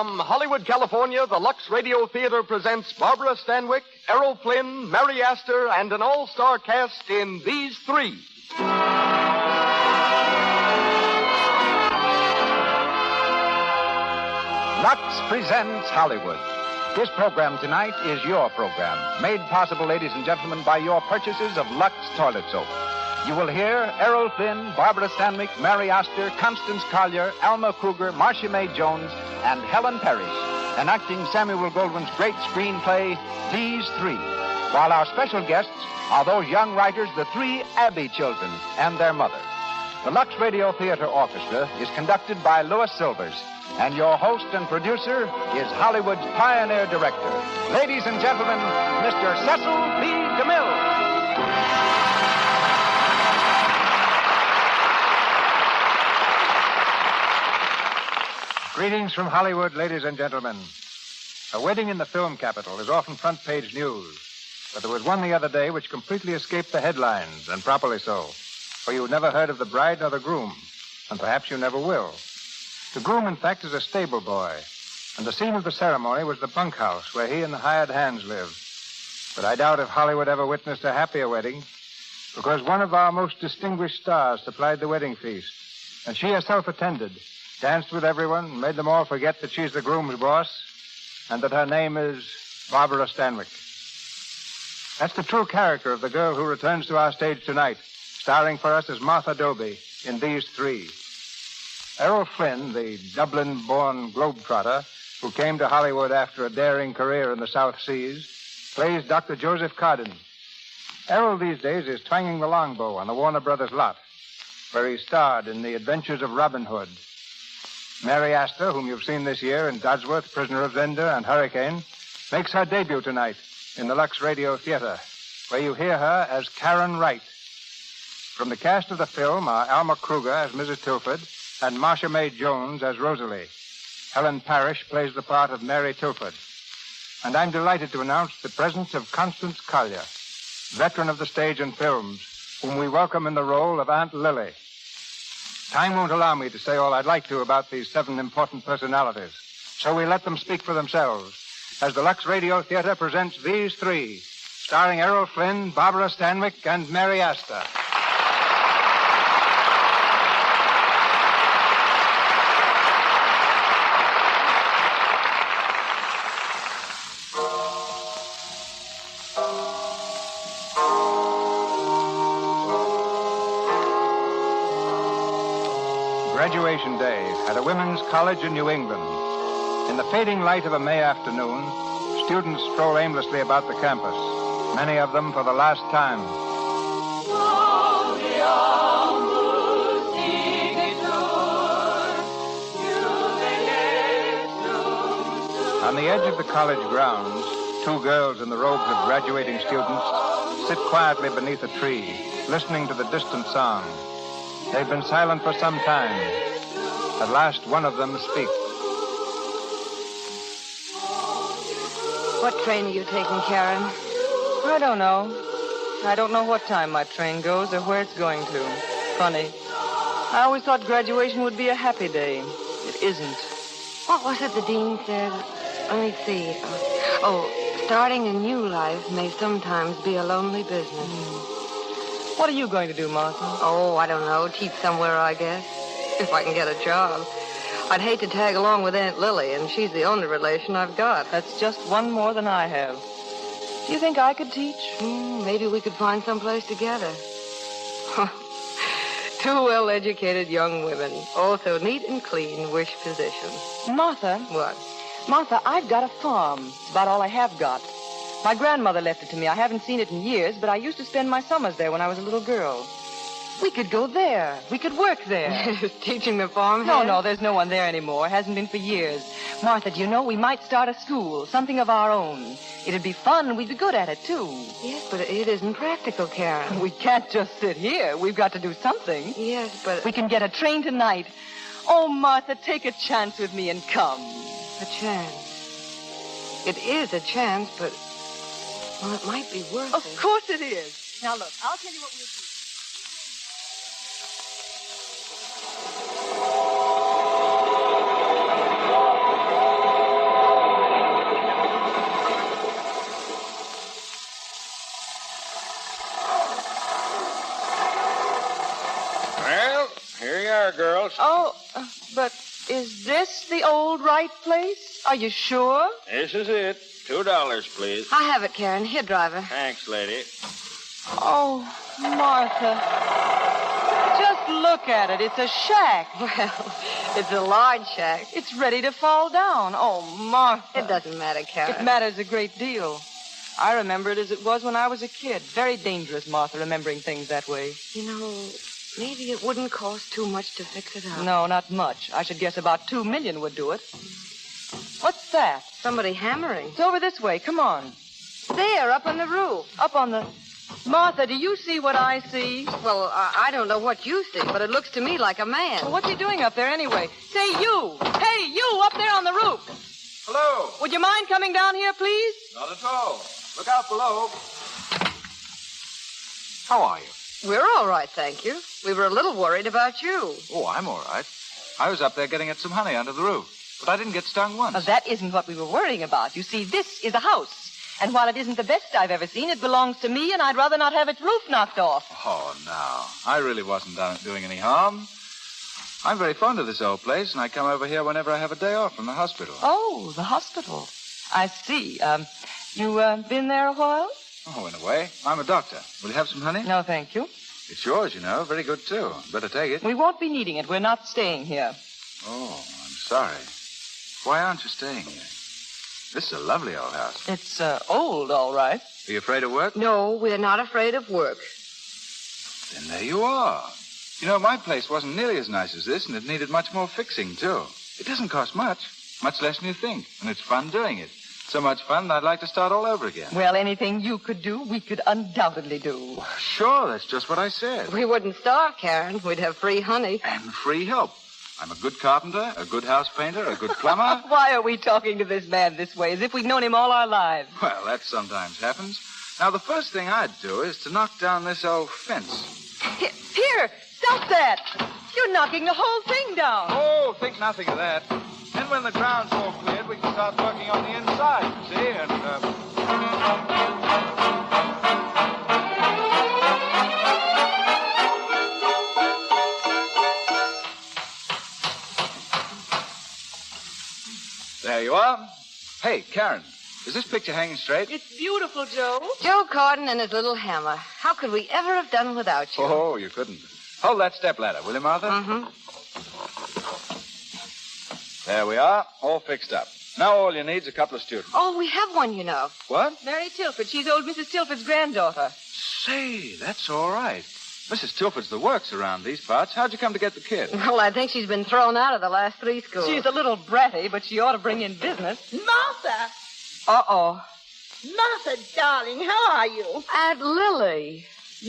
From Hollywood, California, the Lux Radio Theater presents Barbara Stanwyck, Errol Flynn, Mary Astor, and an all-star cast in These Three. Lux presents Hollywood. This program tonight is your program, made possible, ladies and gentlemen, by your purchases of Lux toilet soap. You will hear Errol Flynn, Barbara Stanwyck, Mary Astor, Constance Collier, Alma Kruger, Marcia May Jones, and Helen Parrish, enacting Samuel Goldwyn's great screenplay, These Three, while our special guests are those young writers, the three Abbey children, and their mother. The Lux Radio Theater Orchestra is conducted by Louis Silvers, and your host and producer is Hollywood's pioneer director. Ladies and gentlemen, Mr. Cecil B. DeMille. Greetings from Hollywood, ladies and gentlemen. A wedding in the film capital is often front-page news, but there was one the other day which completely escaped the headlines, and properly so, for you never heard of the bride nor the groom, and perhaps you never will. The groom, in fact, is a stable boy, and the scene of the ceremony was the bunkhouse where he and the hired hands lived. But I doubt if Hollywood ever witnessed a happier wedding, because one of our most distinguished stars supplied the wedding feast, and she herself attended, danced with everyone, made them all forget that she's the groom's boss, and that her name is Barbara Stanwyck. That's the true character of the girl who returns to our stage tonight, starring for us as Martha Dobie in These Three. Errol Flynn, the Dublin-born globetrotter who came to Hollywood after a daring career in the South Seas, plays Dr. Joseph Cardin. Errol these days is twanging the longbow on the Warner Brothers lot, where he starred in The Adventures of Robin Hood. Mary Astor, whom you've seen this year in Dodsworth, Prisoner of Zenda, and Hurricane, makes her debut tonight in the Lux Radio Theater, where you hear her as Karen Wright. From the cast of the film are Alma Kruger as Mrs. Tilford and Marcia May Jones as Rosalie. Helen Parrish plays the part of Mary Tilford. And I'm delighted to announce the presence of Constance Collier, veteran of the stage and films, whom we welcome in the role of Aunt Lily. Time won't allow me to say all I'd like to about these 7 important personalities, so we let them speak for themselves as the Lux Radio Theater presents These Three, starring Errol Flynn, Barbara Stanwyck, and Mary Astor. Graduation day at a women's college in New England. In the fading light of a May afternoon, students stroll aimlessly about the campus, many of them for the last time. On the edge of the college grounds, 2 girls in the robes of graduating students sit quietly beneath a tree, listening to the distant song. They've been silent for some time. At last, one of them speaks. What train are you taking, Karen? I don't know. I don't know what time my train goes or where it's going to. Funny. I always thought graduation would be a happy day. It isn't. What was it the dean said? Let me see. Starting a new life may sometimes be a lonely business. What are you going to do, Martha? Oh, I don't know. Teach somewhere, I guess. If I can get a job. I'd hate to tag along with Aunt Lily, and she's the only relation I've got. That's just one more than I have. Do you think I could teach? Maybe we could find someplace together. 2 well-educated young women, all so neat and clean, wish position. Martha? What? Martha, I've got a farm. It's about all I have got. My grandmother left it to me. I haven't seen it in years, but I used to spend my summers there when I was a little girl. We could go there. We could work there. Teaching the farm? No, there's no one there anymore. Hasn't been for years. Martha, do you know, we might start a school, something of our own. It'd be fun, and we'd be good at it, too. Yes, but it isn't practical, Karen. We can't just sit here. We've got to do something. Yes, but... We can get a train tonight. Oh, Martha, take a chance with me and come. A chance. It is a chance, but... Well, it might be worth it. Of course it is. Now, look, I'll tell you what we'll do. Well, here you are, girls. Oh, but is this the old Wright place? Are you sure? This is it. $2, please. I have it, Karen. Here, driver. Thanks, lady. Oh, Martha. Just look at it. It's a shack. Well, it's a large shack. It's ready to fall down. Oh, Martha. It doesn't matter, Karen. It matters a great deal. I remember it as it was when I was a kid. Very dangerous, Martha, remembering things that way. You know, maybe it wouldn't cost too much to fix it up. No, not much. I should guess about $2 million would do it. What's that? Somebody hammering. It's over this way. Come on. There, up on the roof. Up on the... Martha, do you see what I see? Well, I don't know what you see, but it looks to me like a man. Well, what's he doing up there anyway? Say, you. Hey, you up there on the roof. Hello. Would you mind coming down here, please? Not at all. Look out below. How are you? We're all right, thank you. We were a little worried about you. Oh, I'm all right. I was up there getting at some honey under the roof, but I didn't get stung once. Well, that isn't what we were worrying about. You see, this is a house. And while it isn't the best I've ever seen, it belongs to me, and I'd rather not have its roof knocked off. Oh, no. I really wasn't doing any harm. I'm very fond of this old place, and I come over here whenever I have a day off from the hospital. Oh, the hospital. I see. You been there a while? Oh, in a way. I'm a doctor. Will you have some honey? No, thank you. It's yours, you know. Very good, too. Better take it. We won't be needing it. We're not staying here. Oh, I'm sorry. Why aren't you staying here? This is a lovely old house. It's old, all right. Are you afraid of work? No, we're not afraid of work. Then there you are. You know, my place wasn't nearly as nice as this, and it needed much more fixing, too. It doesn't cost much less than you think, and it's fun doing it. So much fun that I'd like to start all over again. Well, anything you could do, we could undoubtedly do. Sure, that's just what I said. We wouldn't starve, Karen. We'd have free honey. And free help. I'm a good carpenter, a good house painter, a good plumber. Why are we talking to this man this way, as if we'd known him all our lives? Well, that sometimes happens. Now, the first thing I'd do is to knock down this old fence. Here, stop that. You're knocking the whole thing down. Oh, think nothing of that. Then when the ground's all cleared, we can start working on the inside, you see, and, There you are. Hey, Karen, is this picture hanging straight? It's beautiful, Joe. Joe Cardin and his little hammer. How could we ever have done without you? Oh, you couldn't. Hold that stepladder, will you, Martha? Mm-hmm. There we are, all fixed up. Now all you need is a couple of students. Oh, we have one, you know. What? Mary Tilford. She's old Mrs. Tilford's granddaughter. Say, that's all right. Mrs. Tilford's the works around these parts. How'd you come to get the kid? Well, I think she's been thrown out of the last 3 schools. She's a little bratty, but she ought to bring in business. Martha! Uh-oh. Martha, darling, how are you? Aunt Lily.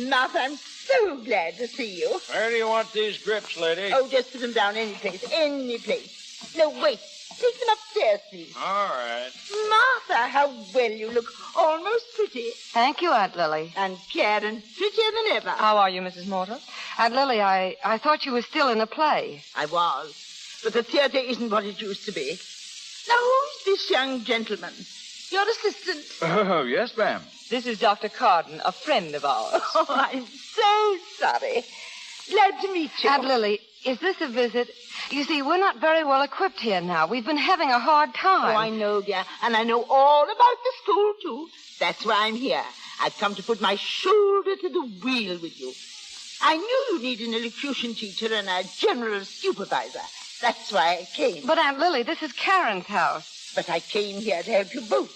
Martha, I'm so glad to see you. Where do you want these grips, lady? Oh, just put them down any place, any place. No, wait. Take them upstairs, please. All right. Martha, how well you look. Almost pretty. Thank you, Aunt Lily. And Karen, prettier than ever. How are you, Mrs. Morton? Aunt Lily, I thought you were still in a play. I was. But the theater isn't what it used to be. Now, who's this young gentleman? Your assistant? Oh, yes, ma'am. This is Dr. Cardin, a friend of ours. Oh, I'm so sorry. Glad to meet you. Aunt Lily, is this a visit? You see, we're not very well equipped here now. We've been having a hard time. Oh, I know, dear. And I know all about the school, too. That's why I'm here. I've come to put my shoulder to the wheel with you. I knew you need an elocution teacher and a general supervisor. That's why I came. But, Aunt Lily, this is Karen's house. But I came here to help you both.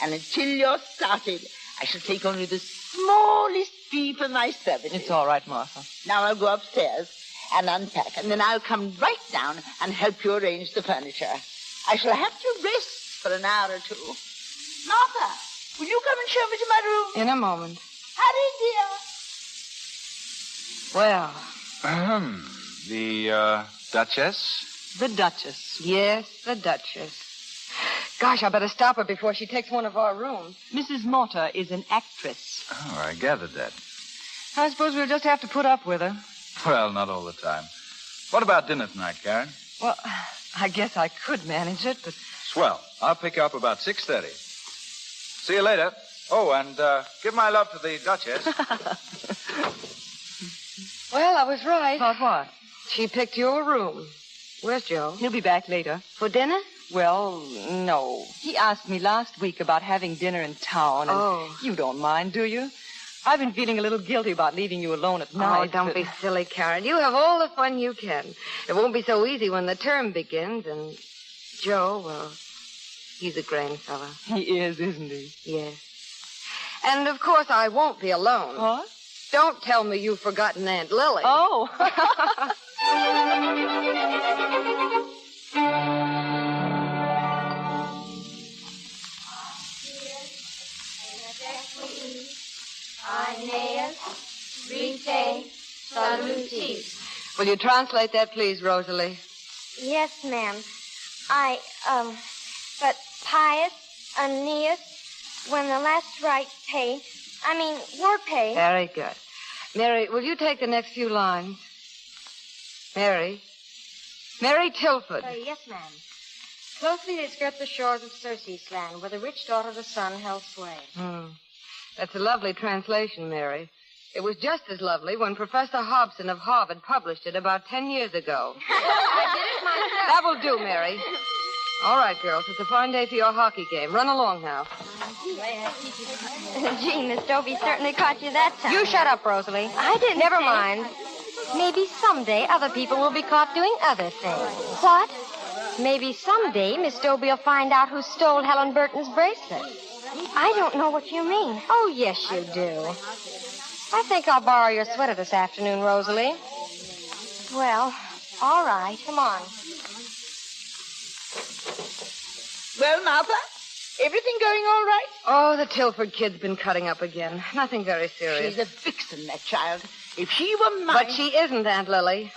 And until you're started, I shall take only the smallest fee for my services. It's all right, Martha. Now I'll go upstairs and unpack, and then I'll come right down and help you arrange the furniture. I shall have to rest for an hour or two. Martha, will you come and show me to my room? In a moment. Hurry, dear. Well, The, Duchess? The Duchess. yes, the Duchess. Gosh, I better stop her before she takes one of our rooms. Mrs. Morta is an actress. Oh, I gathered that. I suppose we'll just have to put up with her. Well, not all the time. What about dinner tonight, Karen? Well, I guess I could manage it, but... Swell. I'll pick you up about 6:30. See you later. Oh, and give my love to the Duchess. Well, I was right. About what? She picked your room. Where's Joe? He'll be back later. For dinner? Well, no. He asked me last week about having dinner in town, and you don't mind, do you? I've been feeling a little guilty about leaving you alone at night. Oh, don't be silly, Karen. You have all the fun you can. It won't be so easy when the term begins, and Joe, well, he's a grand fellow. He is, isn't he? Yes. And, of course, I won't be alone. What? Don't tell me you've forgotten Aunt Lily. Oh. Will you translate that, please, Rosalie? Yes, ma'am. But Pius, Aeneas, when the last rites were paid. Very good. Mary, will you take the next few lines? Mary Tilford. Yes, ma'am. Closely they skirt the shores of Circe's land, where the rich daughter of the sun held sway. That's a lovely translation, Mary. It was just as lovely when Professor Hobson of Harvard published it about 10 years ago. I did it myself. That will do, Mary. All right, girls, it's a fine day for your hockey game. Run along now. Gee, Miss Dobie certainly caught you that time. You shut up, Rosalie. I didn't. Never say- mind. Maybe someday other people will be caught doing other things. What? Maybe someday Miss Dobie will find out who stole Helen Burton's bracelet. I don't know what you mean. Oh, yes, you do. I think I'll borrow your sweater this afternoon, Rosalie. Well, all right. Come on. Well, Martha, everything going all right? Oh, the Tilford kid's been cutting up again. Nothing very serious. She's a vixen, that child. If she were mine... But she isn't, Aunt Lily.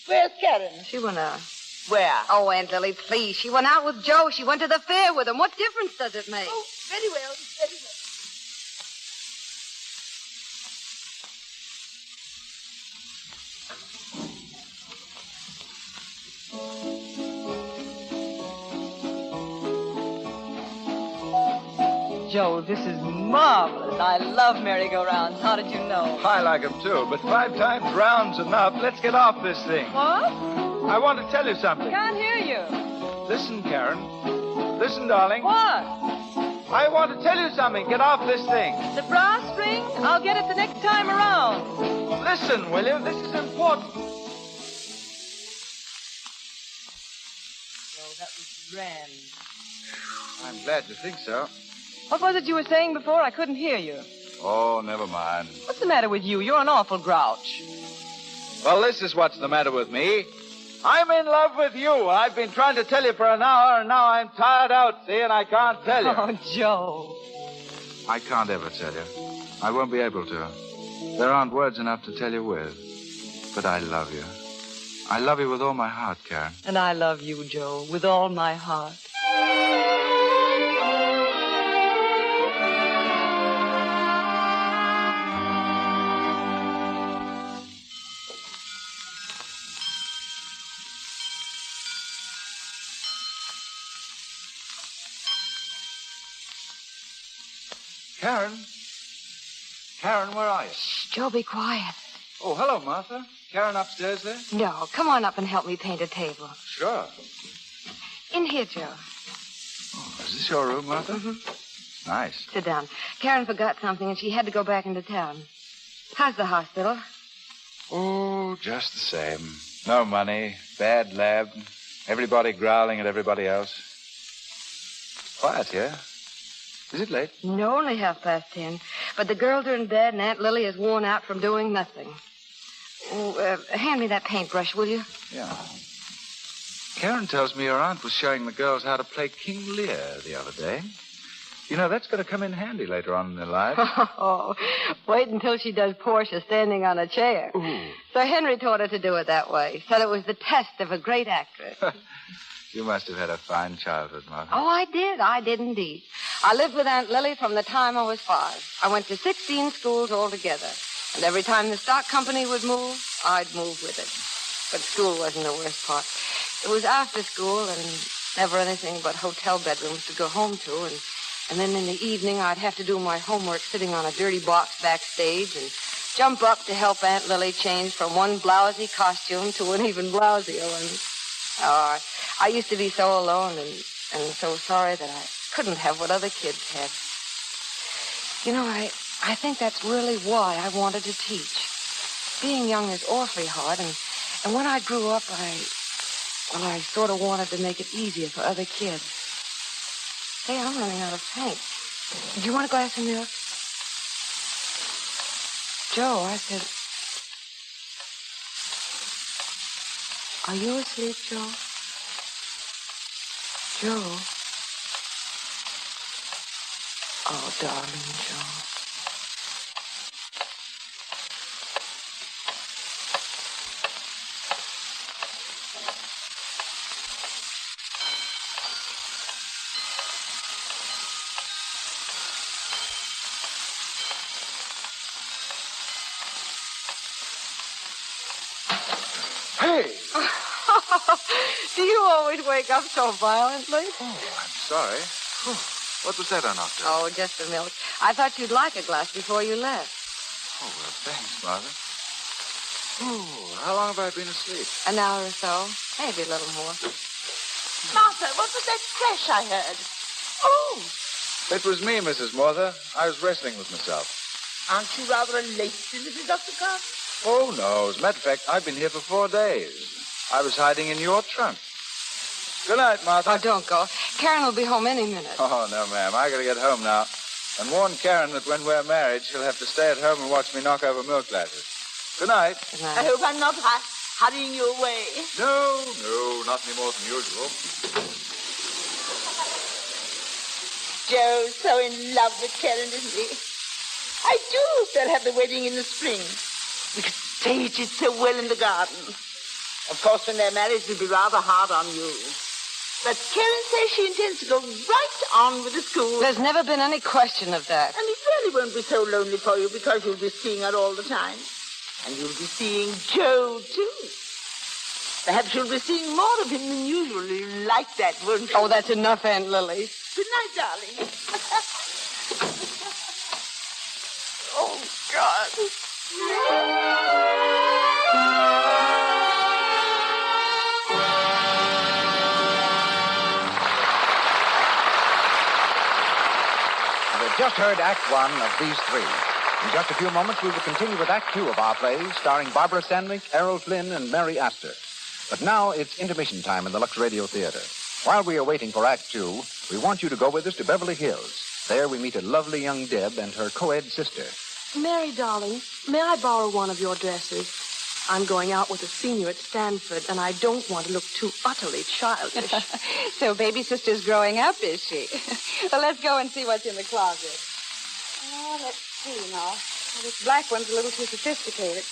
Where's Karen? She went out. Where? Oh, Aunt Lily, please. She went out with Joe. She went to the fair with him. What difference does it make? Oh, very well, very well. Joe, this is marvelous. I love merry-go-rounds. How did you know? I like them, too, but 5 times round's enough. Let's get off this thing. What? I want to tell you something. Can't hear you. Listen, Karen. Listen, darling. What? I want to tell you something. Get off this thing. The brass string? I'll get it the next time around. Listen, William. This is important. Joe, that was grand. I'm glad you think so. What was it you were saying before? I couldn't hear you. Oh, never mind. What's the matter with you? You're an awful grouch. Well, this is what's the matter with me. I'm in love with you. I've been trying to tell you for an hour, and now I'm tired out, see, and I can't tell you. Oh, Joe. I can't ever tell you. I won't be able to. There aren't words enough to tell you with. But I love you. I love you with all my heart, Karen. And I love you, Joe, with all my heart. Karen, where are you? Shh, Joe, be quiet. Oh, hello, Martha. Karen upstairs there? No, come on up and help me paint a table. Sure. In here, Joe. Oh, is this your room, Martha? Mm-hmm. Nice. Sit down. Karen forgot something, and she had to go back into town. How's the hospital? Oh, just the same. No money, bad lab, everybody growling at everybody else. Quiet here. Is it late? No, only 10:30. But the girls are in bed, and Aunt Lily is worn out from doing nothing. Oh, hand me that paintbrush, will you? Yeah. Karen tells me your aunt was showing the girls how to play King Lear the other day. You know, that's going to come in handy later on in their lives. Oh, wait until she does Portia standing on a chair. Ooh. Sir Henry taught her to do it that way. Said it was the test of a great actress. You must have had a fine childhood, Martha. Oh, I did. I did indeed. I lived with Aunt Lily from the time I was 5. I went to 16 schools altogether. And every time the stock company would move, I'd move with it. But school wasn't the worst part. It was after school and never anything but hotel bedrooms to go home to. And then in the evening, I'd have to do my homework sitting on a dirty box backstage. And jump up to help Aunt Lily change from one blousy costume to an even blousier one. Oh, I used to be so alone and so sorry that I couldn't have what other kids had. You know, I think that's really why I wanted to teach. Being young is awfully hard, and when I grew up, I sort of wanted to make it easier for other kids. Say, I'm running out of paint. Do you want a glass of milk? Joe, I said... Are you asleep, Joe? Joe? Oh, darling Joe. Hey! Do you always wake up so violently? Oh, I'm sorry. What was that I knocked out? Oh, just the milk. I thought you'd like a glass before you left. Oh, well, thanks, Martha. Oh, how long have I been asleep? An hour or so. Maybe a little more. Martha, what was that crash I heard? Oh, It was me, Mrs. Martha. I was wrestling with myself. aren't you rather late, Mrs. Dr. Carter? Oh, no. As a matter of fact, I've been here for 4 days. I was hiding in your trunk. Good night, Martha. Oh, don't go. Karen will be home any minute. Oh, no, ma'am. I gotta get home now. And warn Karen that when we're married, she'll have to stay at home and watch me knock over milk glasses. Good night. Good I night. hope I'm not hurrying you away. No, not any more than usual. Joe's so in love with Karen, isn't he? I do hope they'll have the wedding in the spring. We could stage it so well in the garden. Of course, when they're married, it'll be rather hard on you. But Karen says she intends to go right on with the school. There's never been any question of that. And it really won't be so lonely for you because you'll be seeing her all the time. And you'll be seeing Joe, too. Perhaps you'll be seeing more of him than usual. You'll like that, won't you? Oh, that's enough, Aunt Lily. Good night, darling. Oh, God. We've just heard Act One of these three. In just a few moments, we will continue with Act Two of our plays, starring Barbara Stanwyck, Errol Flynn, and Mary Astor. But now it's intermission time in the Lux Radio Theater. While we are waiting for Act Two, we want you to go with us to Beverly Hills. There we meet a lovely young Deb and her co-ed sister. Mary, darling, may I borrow one of your dresses? I'm going out with a senior at Stanford, and I don't want to look too utterly childish. So baby sister's growing up, is she? Well, let's go and see what's in the closet. Oh, let's see now. Well, this black one's a little too sophisticated.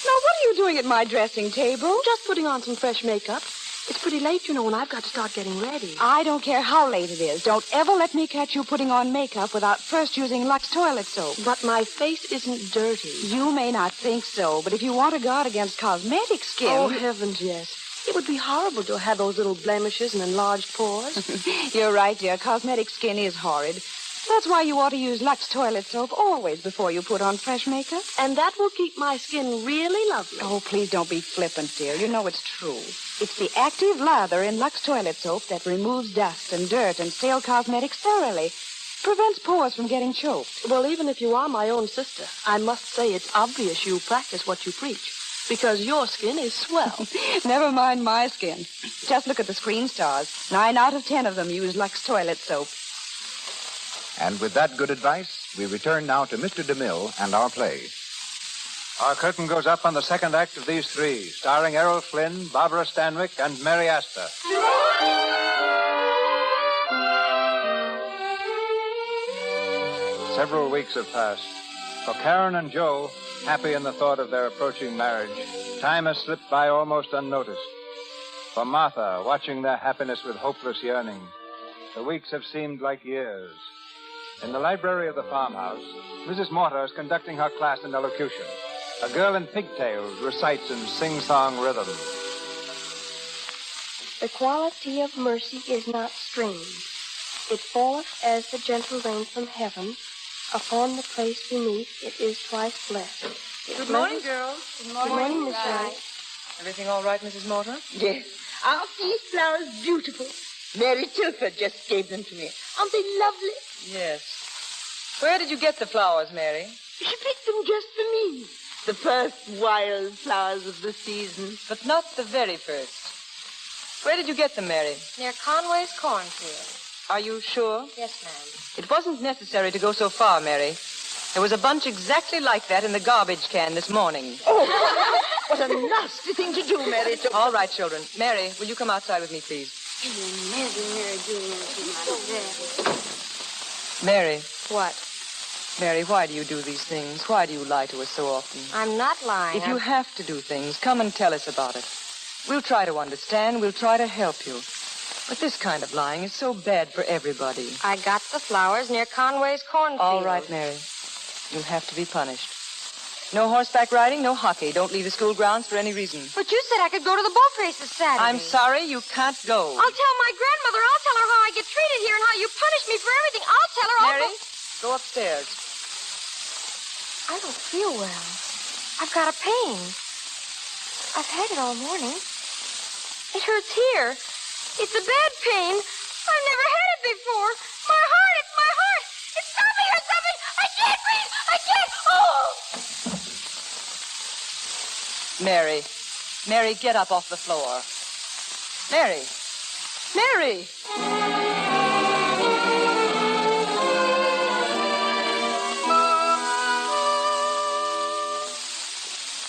Now, what are you doing at my dressing table? Just putting on some fresh makeup. It's pretty late, you know, and I've got to start getting ready. I don't care how late it is. Don't ever let me catch you putting on makeup without first using Lux toilet soap. But my face isn't dirty. You may not think so, but if you want to guard against cosmetic skin... Oh, heavens, yes. It would be horrible to have those little blemishes and enlarged pores. You're right, dear. Cosmetic skin is horrid. That's why you ought to use Lux toilet soap always before you put on fresh makeup. And that will keep my skin really lovely. Oh, please don't be flippant, dear. You know it's true. It's the active lather in Lux toilet soap that removes dust and dirt and stale cosmetics thoroughly. Prevents pores from getting choked. Well, even if you are my own sister, I must say it's obvious you practice what you preach. Because your skin is swell. Never mind my skin. Just look at the screen stars. 9 out of 10 of them use Lux toilet soap. And with that good advice, we return now to Mr. DeMille and our play. Our curtain goes up on the second act of these three, starring Errol Flynn, Barbara Stanwyck, and Mary Astor. Several weeks have passed. For Karen and Joe, happy in the thought of their approaching marriage, time has slipped by almost unnoticed. For Martha, watching their happiness with hopeless yearning, the weeks have seemed like years. In the library of the farmhouse, Mrs. Mortar is conducting her class in elocution. A girl in pigtails recites in sing-song rhythm. The quality of mercy is not strange. It falleth as the gentle rain from heaven, Upon the place beneath, it is twice blessed. Good morning, girls. Good morning, Miss Wright. Everything all right, Mrs. Mortimer? Yes. Aren't these flowers beautiful? Mary Tilford just gave them to me. Aren't they lovely? Yes. Where did you get the flowers, Mary? She picked them just for me. The first wild flowers of the season. But not the very first. Where did you get them, Mary? Near Conway's cornfield. Are you sure? Yes, ma'am. It wasn't necessary to go so far, Mary. There was a bunch exactly like that in the garbage can this morning. Oh, what a nasty thing to do, Mary. All right, children. Mary, will you come outside with me, please? Mary. What? Mary, why do you do these things? Why do you lie to us so often? I'm not lying. If you have to do things, come and tell us about it. We'll try to understand. We'll try to help you. But this kind of lying is so bad for everybody. I got the flowers near Conway's cornfield. All right, Mary. You'll have to be punished. No horseback riding, no hockey. Don't leave the school grounds for any reason. But you said I could go to the boat races Saturday. I'm sorry, you can't go. I'll tell my grandmother. I'll tell her how I get treated here and how you punish me for everything. I'll tell her. Mary, go upstairs. I don't feel well. I've got a pain. I've had it all morning. It hurts here. It's a bad pain. I've never had it before. My heart, it's my heart. It's something or something. I can't breathe. I can't. Oh! Mary. Mary, get up off the floor. Mary. Mary!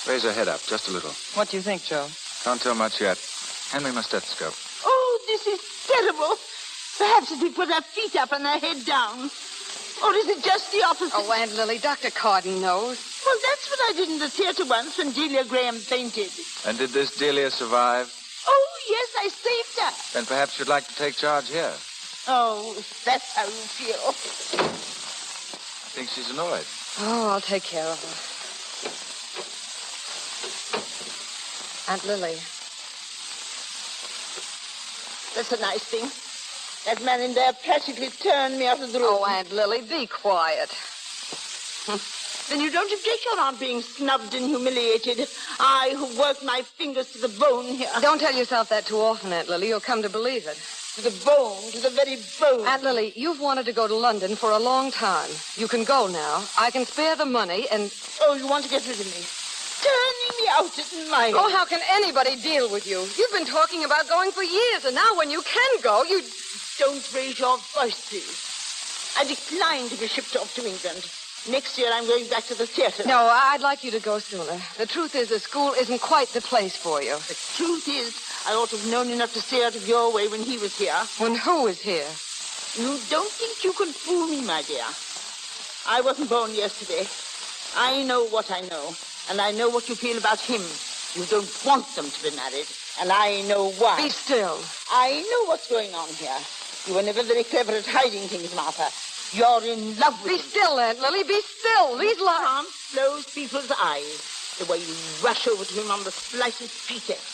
Raise her head up just a little. What do you think, Joe? Can't tell much yet. Hand me my stethoscope. Oh, this is terrible. Perhaps if we put our feet up and our head down. Or is it just the opposite? Oh, Aunt Lily, Dr. Cardin knows. Well, that's what I did in the theater once when Delia Graham fainted. And did this Delia survive? Oh, yes, I saved her. Then perhaps you'd like to take charge here. Oh, if that's how you feel. I think she's annoyed. Oh, I'll take care of her. Aunt Lily. That's a nice thing. That man in there practically turned me out of the room. Oh, Aunt Lily, be quiet. Then you don't object to Aunt being snubbed and humiliated. I, who worked my fingers to the bone here. Don't tell yourself that too often, Aunt Lily. You'll come to believe it. To the bone, to the very bone. Aunt Lily, you've wanted to go to London for a long time. You can go now. I can spare the money and... Oh, you want to get rid of me? Turning me out at my... Oh, how can anybody deal with you? You've been talking about going for years, and now when you can go, you... Don't raise your voice, please. I decline to be shipped off to England. Next year, I'm going back to the theater. No, I'd like you to go sooner. The truth is, the school isn't quite the place for you. The truth is, I ought to have known enough to stay out of your way when he was here. When who was here? You don't think you can fool me, my dear. I wasn't born yesterday. I know what I know, and I know what you feel about him. You don't want them to be married, and I know why. Be still. I know what's going on here. You were never very clever at hiding things, Martha. You're in love with him. Be still, Aunt Lily. Be still. These lies can't close people's eyes. The way you rush over to him on the slightest pretext.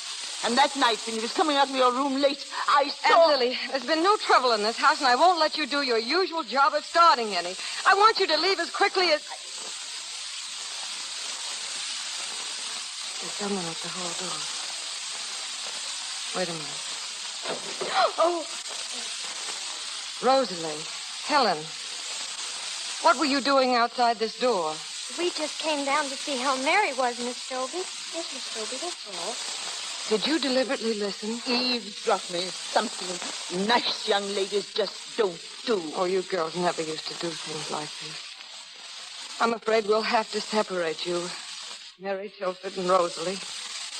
And that night when he was coming out of your room late, I saw... Aunt Lily, there's been no trouble in this house, and I won't let you do your usual job of starting any. I want you to leave as quickly as... There's someone at the hall door. Wait a minute. Oh. Rosalie. Helen. What were you doing outside this door? We just came down to see how Mary was, Miss Dobie. Yes, Miss Dobie, that's all. Did you deliberately listen? Eavesdropping is something nice young ladies just don't do. Oh, you girls never used to do things like this. I'm afraid we'll have to separate you. Mary Tilford and Rosalie.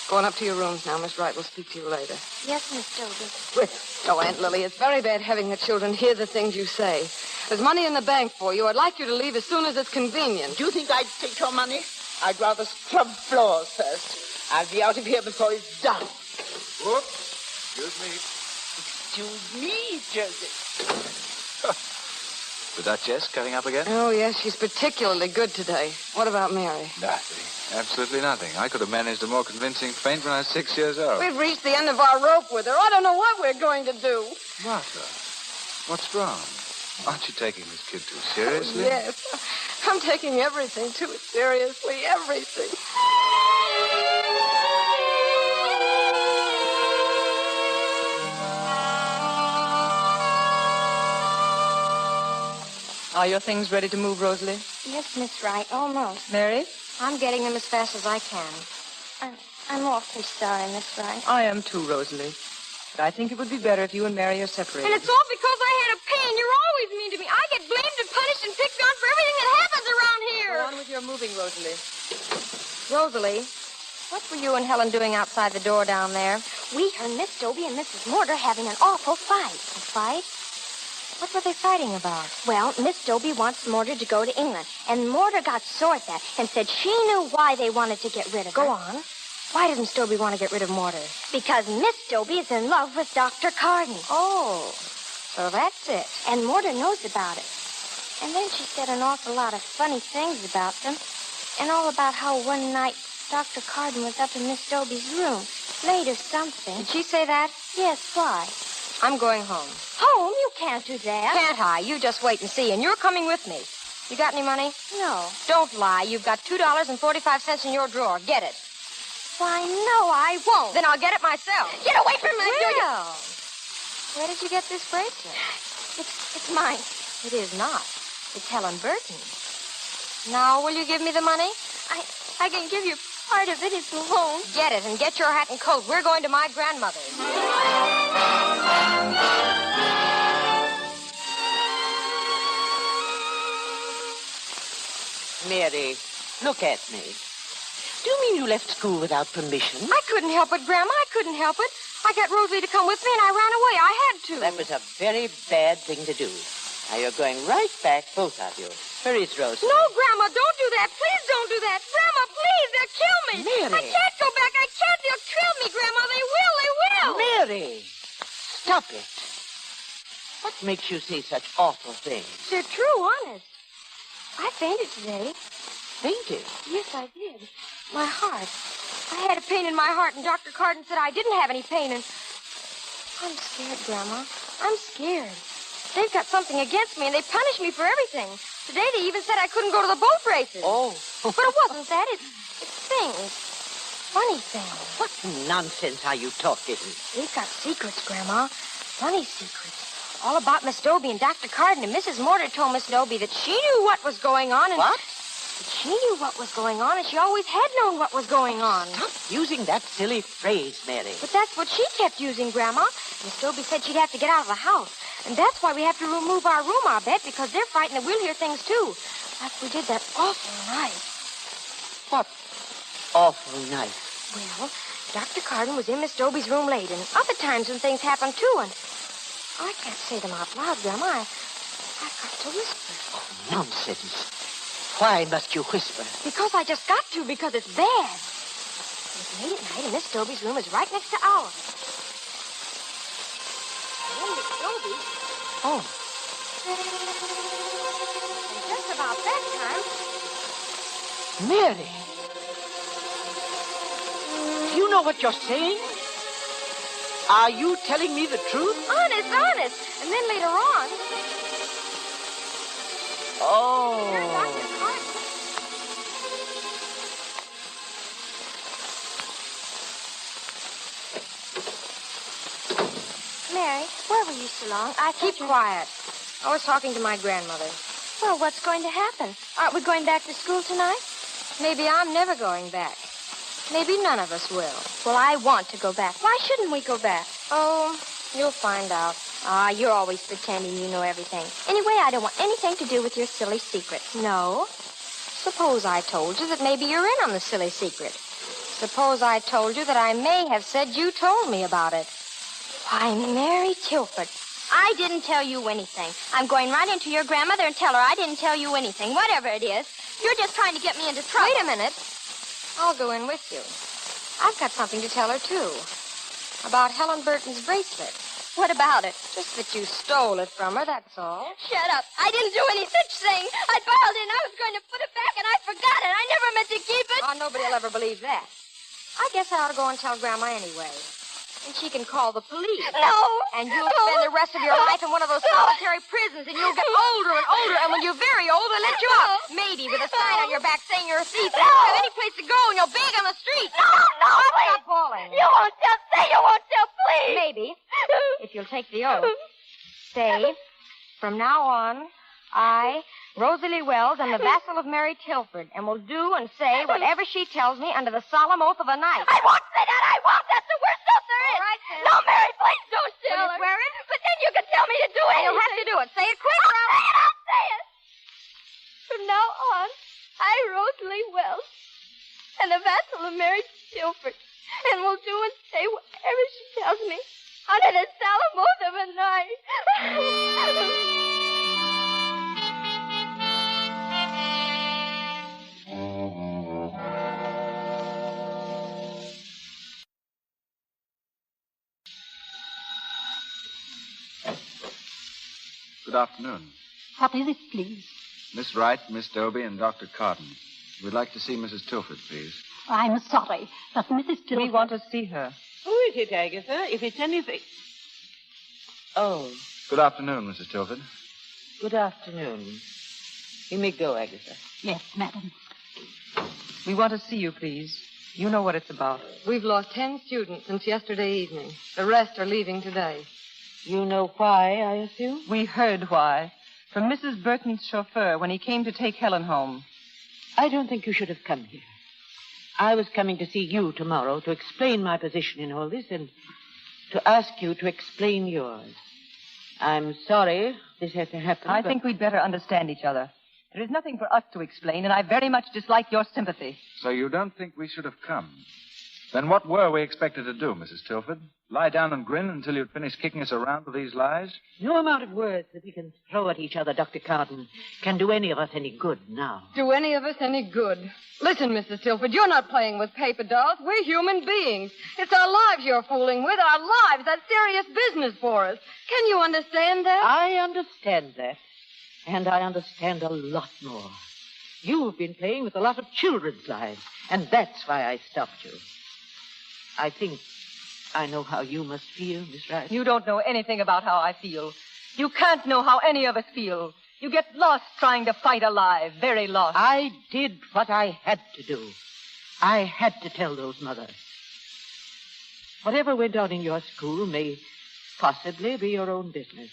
Going up to your rooms now. Miss Wright will speak to you later. Yes, Miss Dobie. Oh, Aunt Lily, it's very bad having the children hear the things you say. There's money in the bank for you. I'd like you to leave as soon as it's convenient. Do you think I'd take your money? I'd rather scrub floors first. I'll be out of here before it's dark. Whoops. Excuse me. Excuse me, Joseph. The Duchess coming up again? Oh, yes, she's particularly good today. What about Mary? Nothing. Absolutely nothing. I could have managed a more convincing faint when I was 6 years old. We've reached the end of our rope with her. I don't know what we're going to do. Martha, what's wrong? Aren't you taking this kid too seriously? Yes. I'm taking everything too seriously. Everything. Are your things ready to move, Rosalie? Yes, Miss Wright, almost. Mary? I'm getting them as fast as I can. I'm awfully sorry, Miss Wright. I am too, Rosalie. But I think it would be better if you and Mary are separated. And it's all because I had a pain. You're always mean to me. I get blamed and punished and picked on for everything that happens around here. Go on with your moving, Rosalie. Rosalie, what were you and Helen doing outside the door down there? We heard Miss Dobie and Mrs. Mortar having an awful fight. A fight? What were they fighting about? Well, Miss Dobie wants Mortar to go to England, and Mortar got sore at that and said she knew why they wanted to get rid of her. Go on. Why did Miss Dobie want to get rid of Mortar? Because Miss Dobie is in love with Dr. Cardin. Oh, so that's it. And Mortar knows about it. And then she said an awful lot of funny things about them, and all about how one night Dr. Cardin was up in Miss Dobie's room, late or something. Did she say that? Yes, why? I'm going home. Home? You can't do that. Can't I? You just wait and see, and you're coming with me. You got any money? No. Don't lie. You've got $2.45 in your drawer. Get it. Why, no, I won't. Then I'll get it myself. Get away from me. Well, where did you get this bracelet? It's mine. It is not. It's Helen Burton's. Now, will you give me the money? I can give you part of it if you won't. Get it, and get your hat and coat. We're going to my grandmother's. Mary, look at me. Do you mean you left school without permission? I couldn't help it, Grandma. I couldn't help it. I got Rosalie to come with me, and I ran away. I had to. That was a very bad thing to do. Now, you're going right back, both of you. Where is Rosalie? No, Grandma, don't do that. Please don't do that. Grandma, please, they'll kill me. Mary. I can't go back. I can't. They'll kill me, Grandma. They will. They will. Mary, stop it. What makes you say such awful things? They're true, honest. I fainted today. Fainted? Yes, I did. My heart. I had a pain in my heart, and Dr. Cardin said I didn't have any pain, and I'm scared, Grandma. I'm scared. They've got something against me, and they punish me for everything. Today they even said I couldn't go to the boat races. Oh. But it wasn't that. It's things. Funny things. What nonsense are you talking? They've got secrets, Grandma. Funny secrets. All about Miss Dobie and Dr. Cardin, and Mrs. Mortar told Miss Dobie that she knew what was going on, and... What? That she knew what was going on, and she always had known what was going on. Stop using that silly phrase, Mary. But that's what she kept using, Grandma. Miss Dobie said she'd have to get out of the house. And that's why we have to remove our room, I'll bet, because they're frightened that we'll hear things, too. Like we did that awful night. What awful night? Well, Dr. Cardin was in Miss Dobie's room late, and other times when things happen, too, and I can't say them out loud, Grandma. I've got to whisper. Oh, nonsense. Why must you whisper? Because I just got to, because it's bad. It's late at night, and Miss Dobie's room is right next to ours. And Miss Dobie... Oh. And just about that time... Mary. Do you know what you're saying? Are you telling me the truth? Honest. And then later on... Oh. Here's Dr. Cardin. Mary, where were you so long? Keep quiet. I was talking to my grandmother. Well, what's going to happen? Aren't we going back to school tonight? Maybe I'm never going back. Maybe none of us will. Well, I want to go back. Why shouldn't we go back? Oh, you'll find out. You're always pretending you know everything. Anyway, I don't want anything to do with your silly secrets. No? Suppose I told you that maybe you're in on the silly secret. Suppose I told you that I may have said you told me about it. Why, Mary Tilford, I didn't tell you anything. I'm going right into your grandmother and tell her I didn't tell you anything, whatever it is. You're just trying to get me into trouble. Wait a minute. I'll go in with you. I've got something to tell her, too. About Helen Burton's bracelet. What about it? Just that you stole it from her, that's all. Shut up. I didn't do any such thing. I borrowed it and I was going to put it back and I forgot it. I never meant to keep it. Oh, nobody'll ever believe that. I guess I ought to go and tell Grandma anyway. And she can call the police. No. And you'll spend the rest of your life in one of those solitary prisons, and you'll get older and older, and when you're very old, they'll let you out. Maybe with a sign on your back saying you're a thief. And you won't have any place to go, and you'll beg on the street. No, please. Stop bawling. You won't tell. Say you won't tell, please. Maybe, if you'll take the oath. Say, from now on, I, Rosalie Wells, am the vassal of Mary Tilford, and will do and say whatever she tells me under the solemn oath of a knight. I won't say that. I won't. That's the worst oath there is. All right, then. No, Mary, please don't tell Will you her. swear it? But then you can tell me to do it. You'll have to do it. Say it quick, or I'll say it. I'll say it. From now on, I, Rosalie Wells, am the vassal of Mary Tilford, and will do and say whatever she tells me under the solemn oath of a knight. Good afternoon. What is it, please? Miss Wright, Miss Dobie, and Dr. Cardin. We'd like to see Mrs. Tilford, please. I'm sorry, but Mrs. Tilford... We want to see her. Who is it, Agatha? If it's anything... Oh, Good afternoon, Mrs. Tilford. good afternoon. You may go, Agatha. Yes, madam. We want to see you, please. You know what it's about. We've lost 10 students since yesterday evening. The rest are leaving today. You know why, I assume? We heard why. From Mrs. Burton's chauffeur when he came to take Helen home. I don't think you should have come here. I was coming to see you tomorrow to explain my position in all this and to ask you to explain yours. I'm sorry this had to happen. I think we'd better understand each other. There is nothing for us to explain, and I very much dislike your sympathy. So you don't think we should have come? Then what were we expected to do, Mrs. Tilford? Lie down and grin until you'd finish kicking us around with these lies? No amount of words that we can throw at each other, Dr. Cardin, can do any of us any good now. Do any of us any good? Listen, Mrs. Tilford, you're not playing with paper dolls. We're human beings. It's our lives you're fooling with. Our lives. That's serious business for us. Can you understand that? I understand that. And I understand a lot more. You've been playing with a lot of children's lives, and that's why I stopped you. I think I know how you must feel, Miss Wright. You don't know anything about how I feel. You can't know how any of us feel. You get lost trying to fight alive, very lost. I did what I had to do. I had to tell those mothers. Whatever went on in your school may possibly be your own business.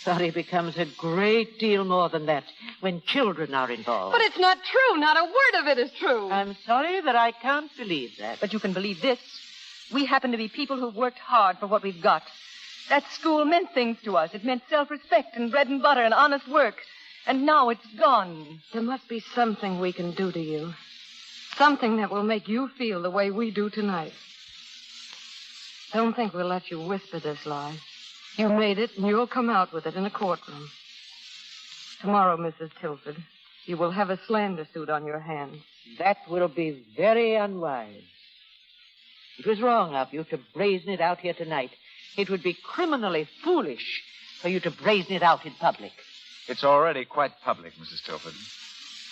But it becomes a great deal more than that when children are involved. But it's not true. Not a word of it is true. I'm sorry that I can't believe that. But you can believe this. We happen to be people who've worked hard for what we've got. That school meant things to us. It meant self-respect and bread and butter and honest work. And now it's gone. There must be something we can do to you. Something that will make you feel the way we do tonight. Don't think we'll let you whisper this lie. You made it, and you'll come out with it in a courtroom. Tomorrow, Mrs. Tilford, you will have a slander suit on your hands. That will be very unwise. It was wrong of you to brazen it out here tonight. It would be criminally foolish for you to brazen it out in public. It's already quite public, Mrs. Tilford.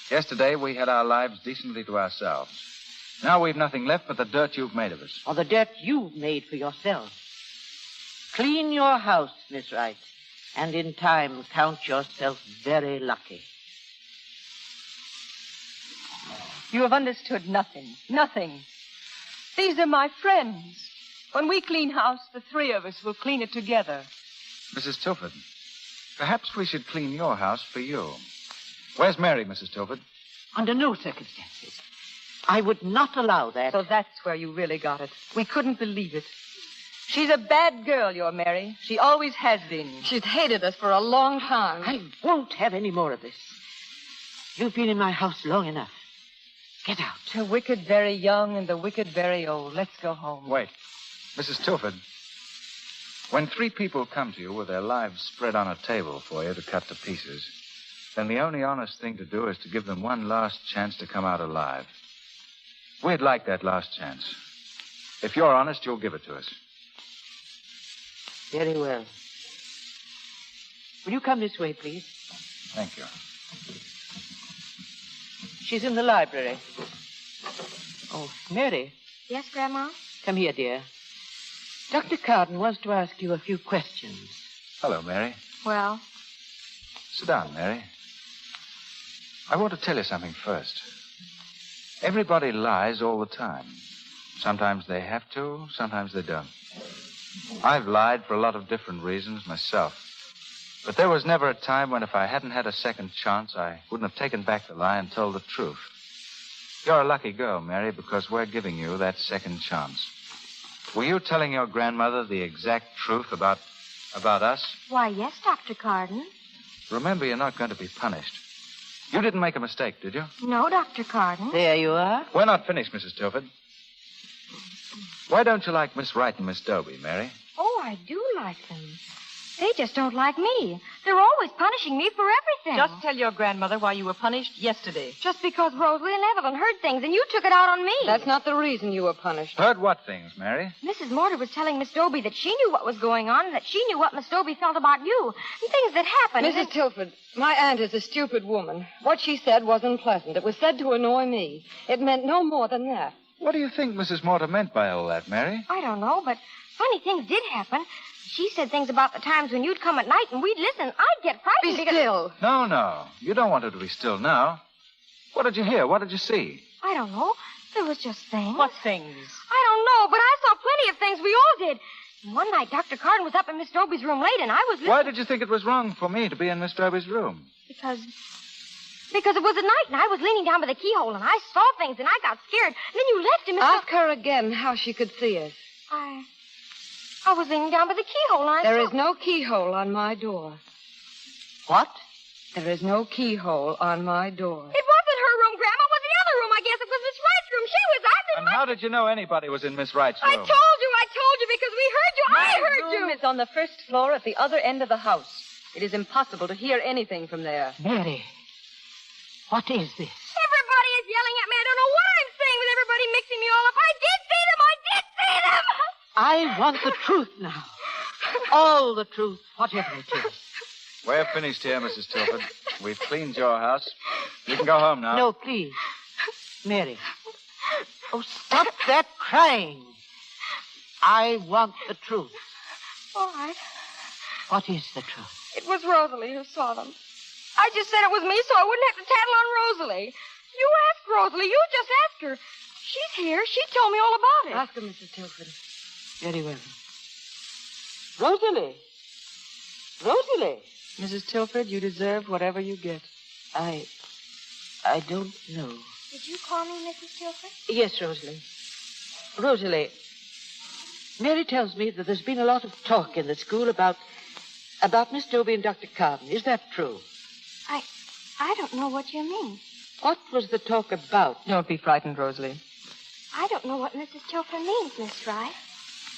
Yesterday, we had our lives decently to ourselves. Now we've nothing left but the dirt you've made of us. Or the dirt you've made for yourself. Clean your house, Miss Wright, and in time count yourself very lucky. You have understood nothing. Nothing. These are my friends. When we clean house, the three of us will clean it together. Mrs. Tilford, perhaps we should clean your house for you. Where's Mary, Mrs. Tilford? Under no circumstances. I would not allow that. So that's where you really got it. We couldn't believe it. She's a bad girl, your Mary. She always has been. She's hated us for a long time. I won't have any more of this. You've been in my house long enough. Get out. The wicked very young and the wicked very old. Let's go home. Wait. Mrs. Tilford, when three people come to you with their lives spread on a table for you to cut to pieces, then the only honest thing to do is to give them one last chance to come out alive. We'd like that last chance. If you're honest, you'll give it to us. Very well. Will you come this way, please? Thank you. She's in the library. Oh, Mary. Yes, Grandma? Come here, dear. Dr. Cardin wants to ask you a few questions. Hello, Mary. Well, Sit down, Mary. I want to tell you something first. Everybody lies all the time. Sometimes they have to, sometimes they don't. I've lied for a lot of different reasons myself. But there was never a time when if I hadn't had a second chance, I wouldn't have taken back the lie and told the truth. You're a lucky girl, Mary, because we're giving you that second chance. Were you telling your grandmother the exact truth about us? Why, yes, Dr. Cardin. Remember, you're not going to be punished. You didn't make a mistake, did you? No, Dr. Cardin. There you are. We're not finished, Mrs. Tilford. Why don't you like Miss Wright and Miss Dobie, Mary? Oh, I do like them. They just don't like me. They're always punishing me for everything. Just tell your grandmother why you were punished yesterday. Just because Rosalie and Evelyn heard things and you took it out on me. That's not the reason you were punished. Heard what things, Mary? Mrs. Mortar was telling Miss Dobie that she knew what was going on and that she knew what Miss Dobie felt about you and things that happened. Mrs. Tilford, my aunt is a stupid woman. What she said wasn't pleasant. It was said to annoy me. It meant no more than that. What do you think Mrs. Mortar meant by all that, Mary? I don't know, but funny things did happen. She said things about the times when you'd come at night and we'd listen. I'd get frightened. Be still. No. You don't want her to be still now. What did you hear? What did you see? I don't know. There was just things. What things? I don't know, but I saw plenty of things. We all did. And one night, Dr. Cardin was up in Miss Dobie's room late, and I was listening. Why did you think it was wrong for me to be in Miss Dobie's room? Because it was at night, and I was leaning down by the keyhole, and I saw things, and I got scared. And then you left him. Ask her again how she could see us. I was leaning down by the keyhole, and There is no keyhole on my door. What? There is no keyhole on my door. It wasn't her room, Grandma. It was the other room. I guess it was Miss Wright's room. She was up in And how did you know anybody was in Miss Wright's room? I told you, because we heard you. I heard My room you. is on the first floor at the other end of the house. It is impossible to hear anything from there. Mary, what is this? Everybody is yelling at me. I don't know what I'm saying with everybody mixing me all up. I did see them. I want the truth now. All the truth, whatever it is. We're finished here, Mrs. Tilford. We've cleaned your house. You can go home now. No, please. Mary. Oh, stop that crying. I want the truth. All right. What is the truth? It was Rosalie who saw them. I just said it was me so I wouldn't have to tattle on Rosalie. You ask Rosalie. You just ask her. She's here. She told me all about it. Ask her, Mrs. Tilford. Very well. Rosalie. Mrs. Tilford, you deserve whatever you get. I don't know. Did you call me Mrs. Tilford? Yes, Rosalie. Rosalie, Mary tells me that there's been a lot of talk in the school about Miss Dobie and Dr. Cardin. Is that true? I don't know what you mean. What was the talk about? Don't be frightened, Rosalie. I don't know what Mrs. Tilford means, Miss Wright.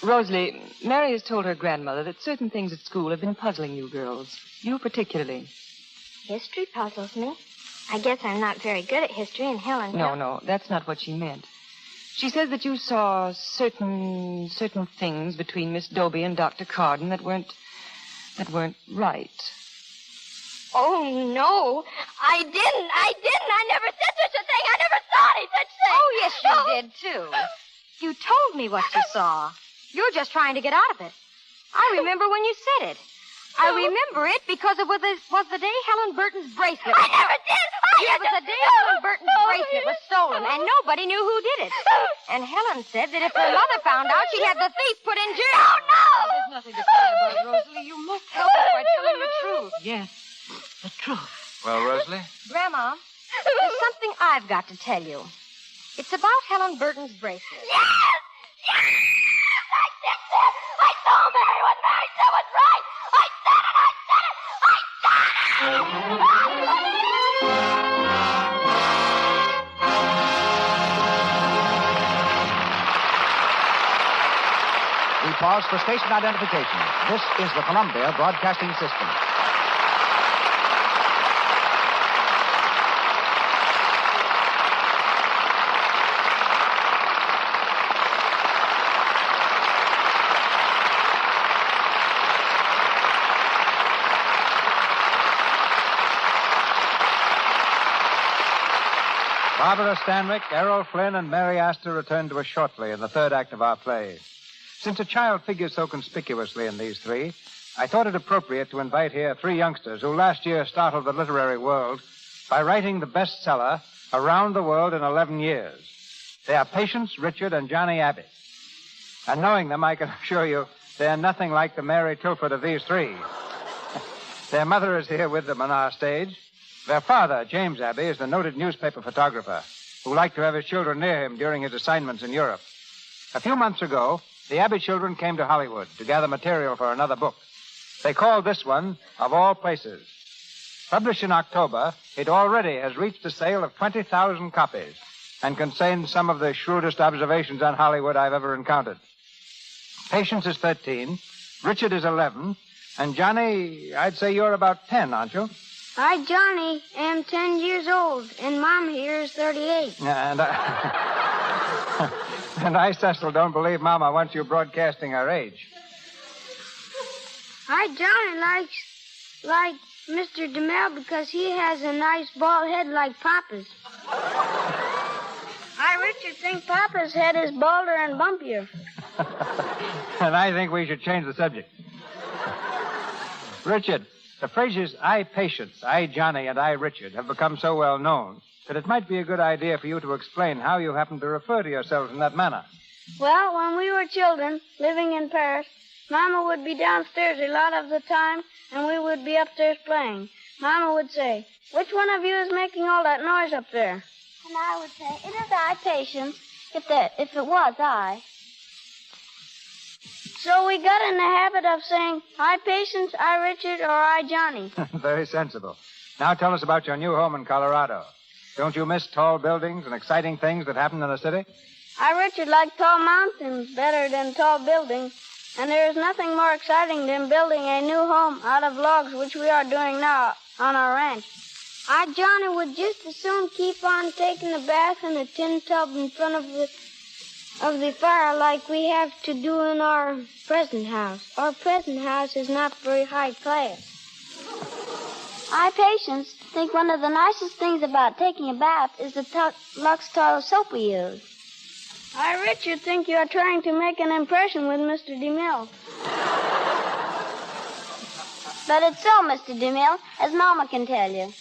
Rosalie, Mary has told her grandmother that certain things at school have been puzzling you girls. You particularly. History puzzles me. I guess I'm not very good at history, and Helen... No, that's not what she meant. She says that you saw certain things between Miss Dobie and Dr. Cardin that weren't right. Oh, no. I didn't. I never said such a thing. I never saw any such thing. Oh, yes, you did, too. You told me what you saw. You're just trying to get out of it. I remember when you said it. I remember it because it was the day Helen Burton's bracelet was... I never did! It was the day Helen Burton's bracelet was stolen, and nobody knew who did it. And Helen said that if her mother found out, she'd have the thief put in jail. Oh, no! There's nothing to cry about, Rosalie. You must help us by telling the truth. Yes, the truth. Well, Rosalie? Grandma, there's something I've got to tell you. It's about Helen Burton's bracelet. Yes! Yes! I did this! I told Mary what Mary said was right! I said it! We pause for station identification. This is the Columbia Broadcasting System. Barbara Stanwyck, Errol Flynn, and Mary Astor return to us shortly in the third act of our play. Since a child figures so conspicuously in these three, I thought it appropriate to invite here three youngsters who last year startled the literary world by writing the bestseller Around the World in 11 Years. They are Patience, Richard, and Johnny Abbey. And knowing them, I can assure you they're nothing like the Mary Tilford of these three. Their mother is here with them on our stage. Their father, James Abbey, is the noted newspaper photographer who liked to have his children near him during his assignments in Europe. A few months ago, the Abbey children came to Hollywood to gather material for another book. They called this one Of All Places. Published in October, it already has reached a sale of 20,000 copies and contains some of the shrewdest observations on Hollywood I've ever encountered. Patience is 13, Richard is 11, and Johnny, I'd say you're about 10, aren't you? I, Johnny, am 10 years old, and Mom here is 38. And I, Cecil, don't believe Mama wants you broadcasting her age. I, Johnny, like Mr. DeMille because he has a nice bald head like Papa's. I, Richard, think Papa's head is balder and bumpier. And I think we should change the subject. Richard, the phrases I, Patience, I, Johnny, and I, Richard have become so well known that it might be a good idea for you to explain how you happen to refer to yourselves in that manner. Well, when we were children, living in Paris, Mama would be downstairs a lot of the time, and we would be upstairs playing. Mama would say, "Which one of you is making all that noise up there?" And I would say, "It is I, Patience, if it was I." So we got in the habit of saying, "I, Patience, I, Richard, or I, Johnny." Very sensible. Now tell us about your new home in Colorado. Don't you miss tall buildings and exciting things that happen in the city? I, Richard, like tall mountains better than tall buildings. And there is nothing more exciting than building a new home out of logs, which we are doing now on our ranch. I, Johnny, would just as soon keep on taking a bath in a tin tub in front of the fire like we have to do in our present house. Our present house is not very high class. I, Patience, think one of the nicest things about taking a bath is the Lux toilet soap we use. I, Richard, think you are trying to make an impression with Mr. DeMille. But it's so, Mr. DeMille, as Mama can tell you.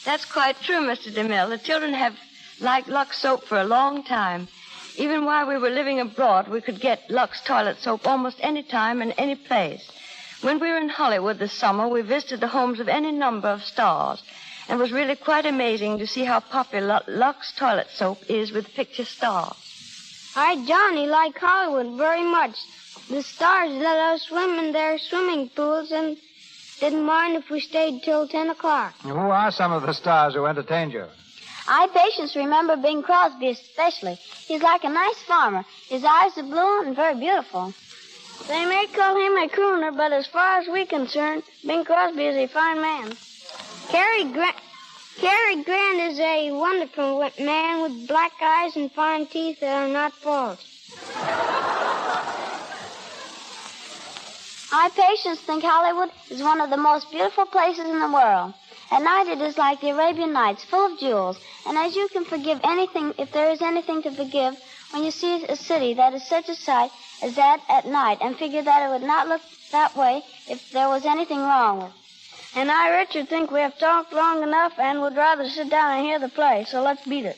That's quite true, Mr. DeMille. The children have liked Lux soap for a long time. Even while we were living abroad, we could get Lux toilet soap almost any time and any place. When we were in Hollywood this summer, we visited the homes of any number of stars. And it was really quite amazing to see how popular Lux toilet soap is with picture stars. I, Johnny, like Hollywood very much. The stars let us swim in their swimming pools and didn't mind if we stayed till 10 o'clock. Who are some of the stars who entertained you? I, Patience, remember Bing Crosby especially. He's like a nice farmer. His eyes are blue and very beautiful. They may call him a crooner, but as far as we're concerned, Bing Crosby is a fine man. Cary Grant is a wonderful man with black eyes and fine teeth that are not false. I, Patience, think Hollywood is one of the most beautiful places in the world. At night it is like the Arabian Nights, full of jewels. And as you can forgive anything, if there is anything to forgive, when you see a city that is such a sight as that at night, and figure that it would not look that way if there was anything wrong with it. And I, Richard, think we have talked long enough and would rather sit down and hear the play, so let's beat it.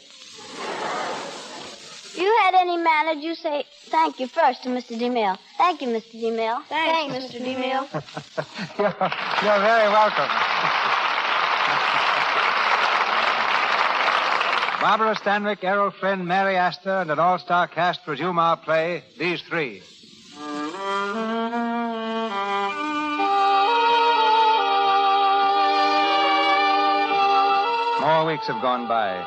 If you had any manners, you say thank you first to Mr. DeMille. Thank you, Mr. DeMille. Thanks, Mr. DeMille. You're very welcome. Barbara Stanwyck, Errol Flynn, Mary Astor, and an all-star cast resume our play, These Three. More weeks have gone by.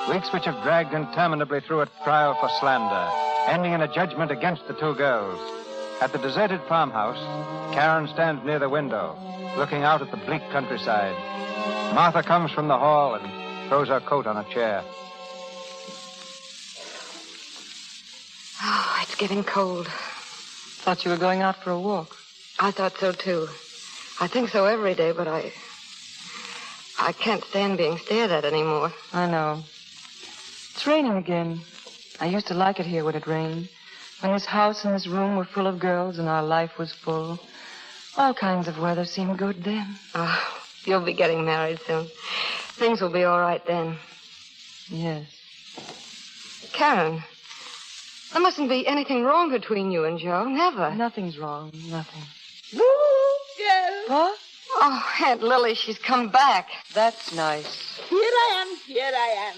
Weeks which have dragged interminably through a trial for slander, ending in a judgment against the two girls. At the deserted farmhouse, Karen stands near the window, looking out at the bleak countryside. Martha comes from the hall and throws her coat on a chair. Oh, it's getting cold. Thought you were going out for a walk. I thought so, too. I think so every day, but I can't stand being stared at anymore. I know. It's raining again. I used to like it here when it rained. When this house and this room were full of girls and our life was full, all kinds of weather seemed good then. Oh, you'll be getting married soon. Things will be all right then. Yes. Karen, there mustn't be anything wrong between you and Joe. Never. Nothing's wrong. Nothing. Woo, girl. What? Oh, Aunt Lily, she's come back. That's nice. Here I am.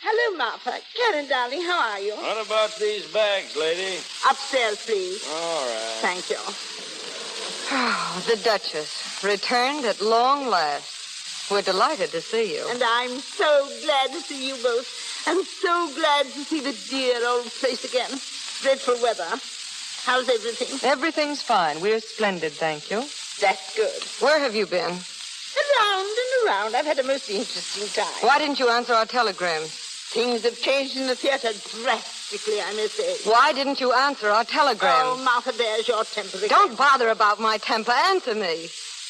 Hello, Martha. Karen, darling, how are you? What about these bags, lady? Upstairs, please. All right. Thank you. Oh, the Duchess, returned at long last. We're delighted to see you. And I'm so glad to see you both. I'm so glad to see the dear old place again. Dreadful weather. How's everything? Everything's fine. We're splendid, thank you. That's good. Where have you been? Around and around. I've had a most interesting time. Why didn't you answer our telegrams? Things have changed in the theater drastically, I must say. Why didn't you answer our telegrams? Oh, Martha, there's your temper again. Don't bother about my temper. Answer me.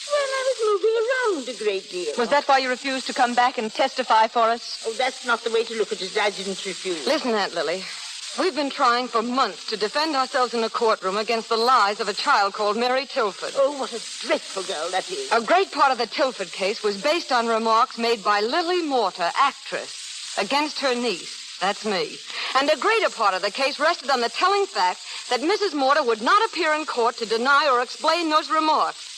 Well, I was moving around a great deal. Was that why you refused to come back and testify for us? Oh, that's not the way to look at it. I didn't refuse. Listen, Aunt Lily. We've been trying for months to defend ourselves in a courtroom against the lies of a child called Mary Tilford. Oh, what a dreadful girl that is. A great part of the Tilford case was based on remarks made by Lily Morter, actress, against her niece. That's me. And a greater part of the case rested on the telling fact that Mrs. Morter would not appear in court to deny or explain those remarks.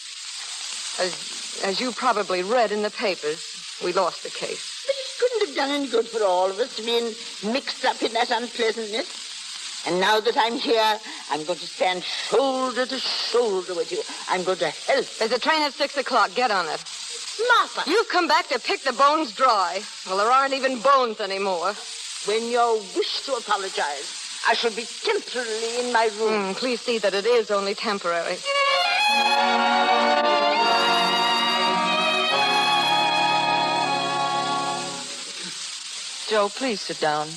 As you probably read in the papers, we lost the case. But it couldn't have done any good for all of us to be mixed up in that unpleasantness. And now that I'm here, I'm going to stand shoulder to shoulder with you. I'm going to help. There's a train at 6 o'clock. Get on it. Martha! You've come back to pick the bones dry. Well, there aren't even bones anymore. When you wish to apologize, I shall be temporarily in my room. Please see that it is only temporary. Joe, please sit down.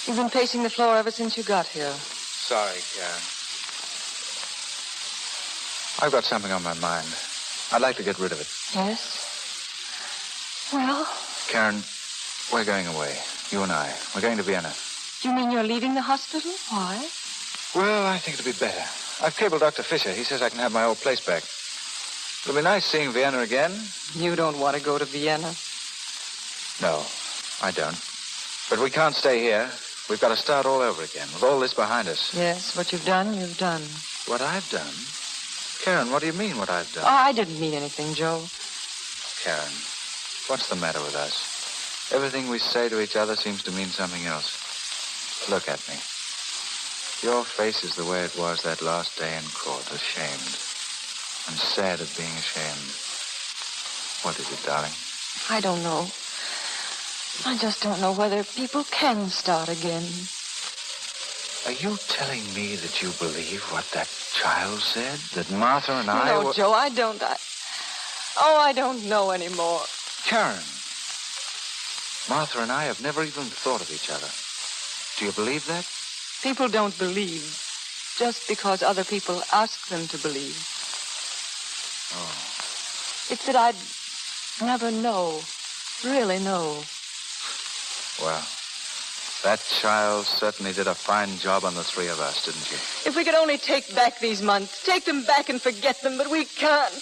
You've been pacing the floor ever since you got here. Sorry, Karen. I've got something on my mind. I'd like to get rid of it. Yes? Well? Karen, we're going away. You and I. We're going to Vienna. You mean you're leaving the hospital? Why? Well, I think it'll be better. I've cabled Dr. Fisher. He says I can have my old place back. It'll be nice seeing Vienna again. You don't want to go to Vienna. No, I don't. But we can't stay here. We've got to start all over again, with all this behind us. Yes, what you've done, you've done. What I've done? Karen, what do you mean, what I've done? Oh, I didn't mean anything, Joe. Karen, what's the matter with us? Everything we say to each other seems to mean something else. Look at me. Your face is the way it was that last day in court, ashamed. I'm sad at being ashamed. What is it, darling? I don't know. I just don't know whether people can start again. Are you telling me that you believe what that child said? That Martha and I No, Joe, I don't. I don't know anymore. Karen, Martha and I have never even thought of each other. Do you believe that? People don't believe just because other people ask them to believe. Oh. It's that I'd never know, really know. Well, that child certainly did a fine job on the three of us, didn't she? If we could only take back these months, take them back and forget them, but we can't.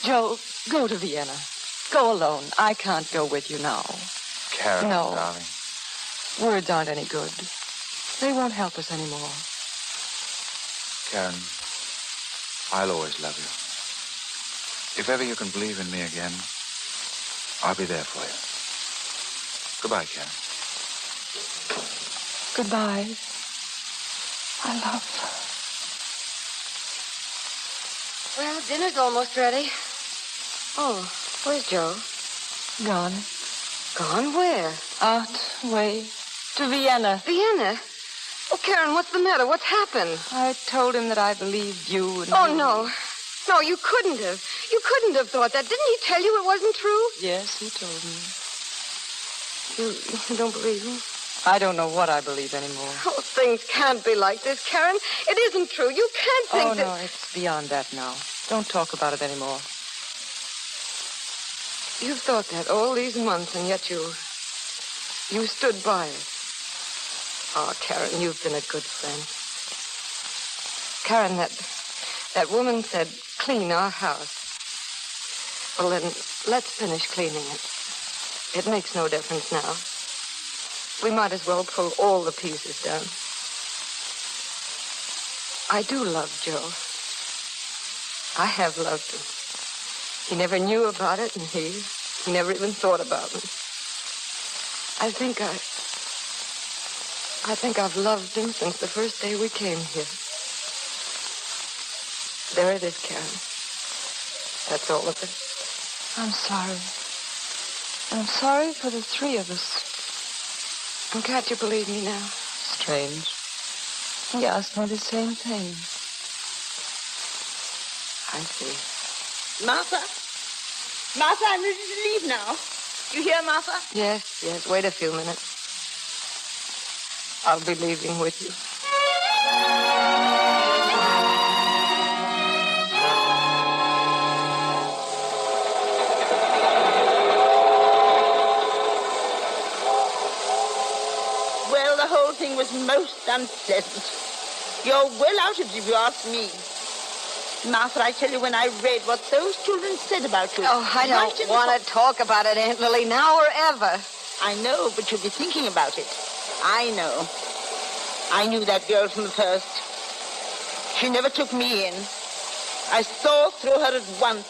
Joe, go to Vienna. Go alone. I can't go with you now. Karen, no. darling. Words aren't any good. They won't help us anymore. Karen, I'll always love you. If ever you can believe in me again, I'll be there for you. Goodbye, Karen. Goodbye. I love. Well, dinner's almost ready. Oh, where's Joe? Gone. Gone where? Out, away, to Vienna. Vienna? Oh, Karen, what's the matter? What's happened? I told him that I believed you and Oh, me. no. No, you couldn't have. You couldn't have thought that. Didn't he tell you it wasn't true? Yes, he told me. You don't believe him? I don't know what I believe anymore. Oh, things can't be like this, Karen. It isn't true. You can't think that... Oh, no, it's beyond that now. Don't talk about it anymore. You've thought that all these months, and yet you stood by it. Oh, Karen, you've been a good friend. Karen, that woman said clean our house. Well, then, let's finish cleaning it. It makes no difference now. We might as well pull all the pieces down. I do love Joe. I have loved him. He never knew about it, and he never even thought about me. I think I've loved him since the first day we came here. There it is, Karen. That's all of it. I'm sorry. I'm sorry for the three of us. And can't you believe me now? Strange. He asked me the same thing. I see. Martha? Martha, I'm ready to leave now. You hear, Martha? Yes. Wait a few minutes. I'll be leaving with you. Well, the whole thing was most unpleasant. You're well out of it, if you ask me. Martha, I tell you, when I read what those children said about you... Oh, I don't want to talk about it, Aunt Lily, now or ever. I know, but you'll be thinking about it. I know. I knew that girl from the first. She never took me in. I saw through her at once,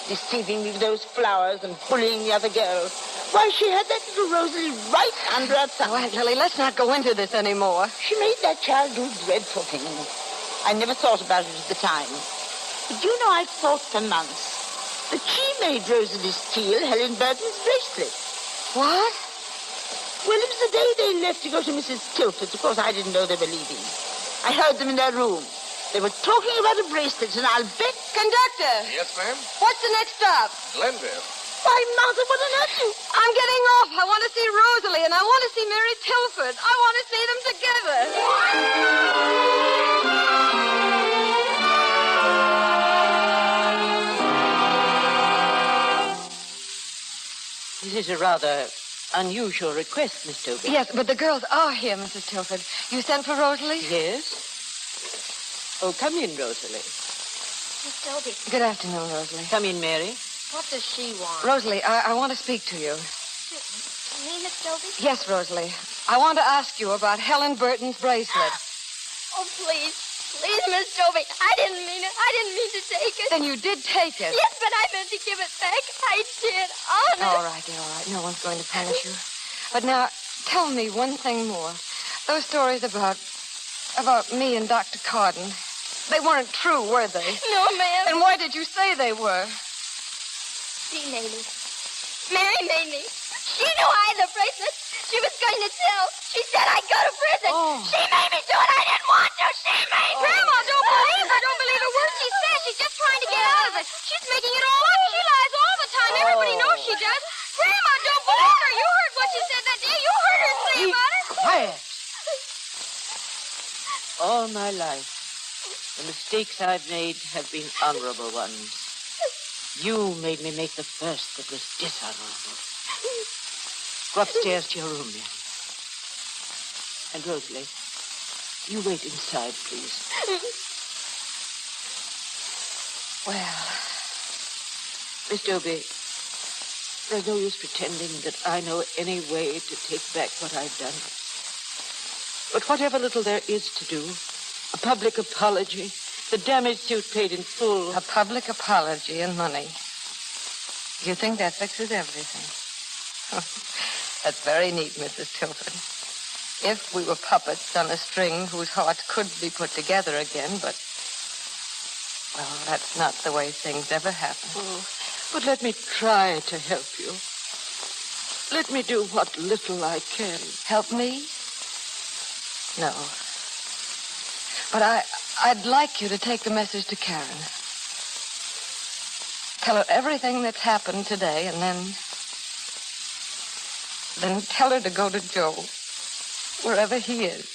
deceiving me with those flowers and bullying the other girls. Why, she had that little Rosalie right under her thumb. Oh, Aunt Lily, let's not go into this anymore. She made that child do dreadful things. I never thought about it at the time. But you know, I've thought for months that she made Rosalie steal Helen Burton's bracelet. What? Well, it was the day they left to go to Mrs. Tilford's. Of course, I didn't know they were leaving. I heard them in their room. They were talking about a bracelet, and I'll bet... Conductor! Yes, ma'am? What's the next stop? Glenville. Why, Martha, what on earth you... I'm getting off. I want to see Rosalie, and I want to see Mary Tilford. I want to see them together. This is a rather unusual request, Miss Dobie. Yes, but the girls are here, Mrs. Tilford. You sent for Rosalie? Yes. Oh, come in, Rosalie. Miss Dobie. Good afternoon, Rosalie. Come in, Mary. What does she want? Rosalie, I want to speak to you. Me, Miss Dobie? Yes, Rosalie. I want to ask you about Helen Burton's bracelet. Oh, please. Please, Miss Dobie. I didn't mean it. I didn't mean to take it. Then you did take it. Yes, but I meant to give it back. I did. Honest. All right, dear, all right. No one's going to punish you. But now, tell me one thing more. Those stories about me and Dr. Cardin, they weren't true, were they? No, ma'am. Then why did you say they were? She made me. Mary made me. She knew I had the bracelet. She was going to tell. She said I'd go to prison. Oh. She made me do it. I didn't want to. She made me. Grandma, don't believe her. Don't believe a word she says. She's just trying to get out of it. She's making it all up. She lies all the time. Everybody knows she does. Grandma, don't believe her. You heard what she said that day. You heard her say about it. Quiet. All my life, the mistakes I've made have been honorable ones. You made me make the first that was dishonorable. Go upstairs to your room, Mary. And Rosalie, you wait inside, please. Well, Miss Dobie, there's no use pretending that I know any way to take back what I've done. But whatever little there is to do, a public apology, the damage suit paid in full. a public apology and money. You think that fixes everything? That's very neat, Mrs. Tilford. If we were puppets on a string whose hearts could be put together again, but... well, that's not the way things ever happen. Oh, but let me try to help you. Let me do what little I can. Help me? No. But I'd like you to take the message to Karen. Tell her everything that's happened today, and then tell her to go to Joe, wherever he is.